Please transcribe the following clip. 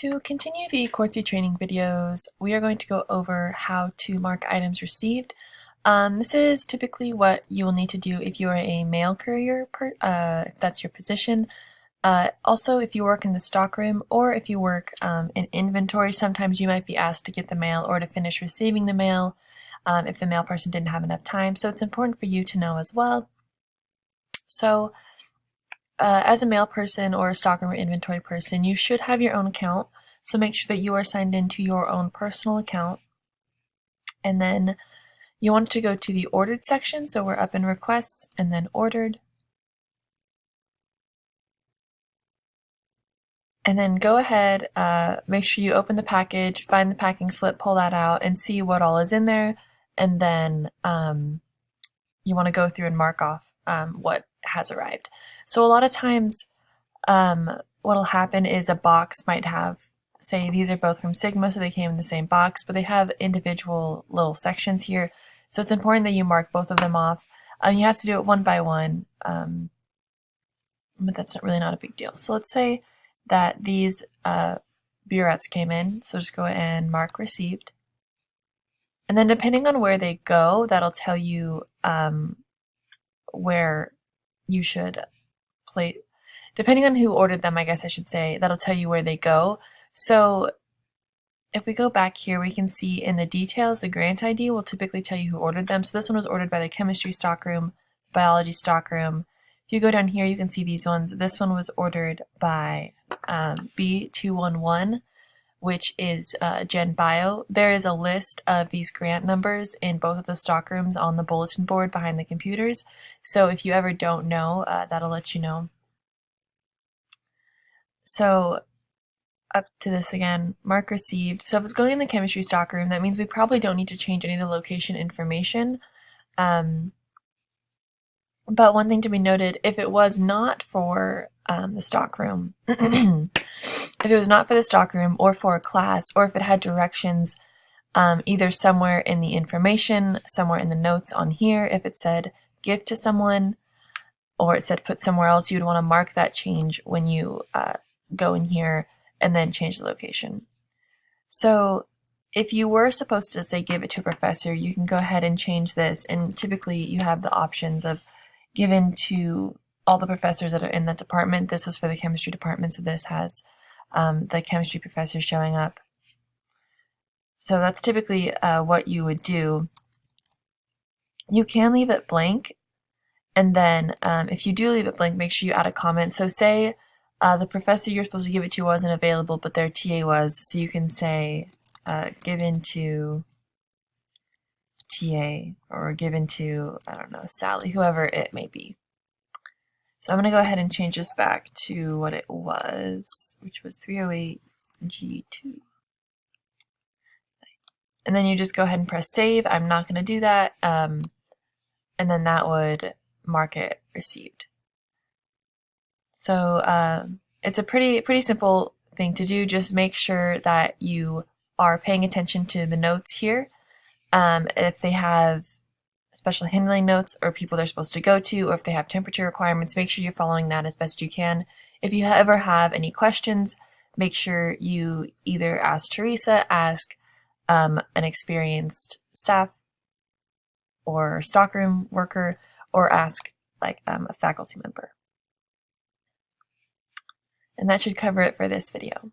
To continue the Quartzy training videos, we are going to go over how to mark items received. This is typically what you will need to do if you are a mail courier, if that's your position. Also, if you work in the stockroom or if you work in inventory, sometimes you might be asked to get the mail or to finish receiving the mail if the mail person didn't have enough time. So it's important for you to know as well. So as a mail person or a stockroom or inventory person, you should have your own account. So make sure that you are signed into your own personal account. And then you want to go to the ordered section. So we're up in requests and then ordered. And then go ahead, make sure you open the package, find the packing slip, pull that out, and see what all is in there. And then you want to go through and mark off what has arrived. So a lot of times what'll happen is a box might have, say these are both from Sigma, so they came in the same box, but they have individual little sections here. So it's important that you mark both of them off. You have to do it one by one, but that's really not a big deal. So let's say that these burettes came in, so just go and mark received. And then depending on where they go, that'll tell you where you should place, depending on who ordered them, I guess I should say, that'll tell you where they go. So if we go back here, we can see in the details, the grant ID will typically tell you who ordered them. So this one was ordered by the chemistry stockroom, biology stockroom. If you go down here, you can see these ones. This one was ordered by B211, which is Gen Bio. There is a list of these grant numbers in both of the stockrooms on the bulletin board behind the computers. So if you ever don't know, that'll let you know. So up to this again, mark received. So if it's going in the chemistry stockroom, that means we probably don't need to change any of the location information. But one thing to be noted, if it was not for the stockroom, if it was not for the stockroom or for a class, or if it had directions either somewhere in the information, somewhere in the notes on here, if it said give to someone, or it said put somewhere else, you'd want to mark that change when you go in here and then change the location. So if you were supposed to say give it to a professor, you can go ahead and change this, and typically you have the options of given to all the professors that are in that department. This was for the chemistry department, so this has the chemistry professor showing up. So that's typically what you would do. You can leave it blank, and then if you do leave it blank, make sure you add a comment. So say the professor you're supposed to give it to wasn't available, but their TA was, so you can say given to TA, or given to, I don't know, Sally, whoever it may be. So I'm going to go ahead and change this back to what it was, which was 308G2. And then you just go ahead and press save. I'm not going to do that. And then that would mark it received. So it's a pretty simple thing to do. Just make sure that you are paying attention to the notes here. If they have special handling notes or people they're supposed to go to, or if they have temperature requirements, make sure you're following that as best you can. If you ever have any questions, make sure you either ask Teresa, ask an experienced staff or stockroom worker, or ask like a faculty member. And that should cover it for this video.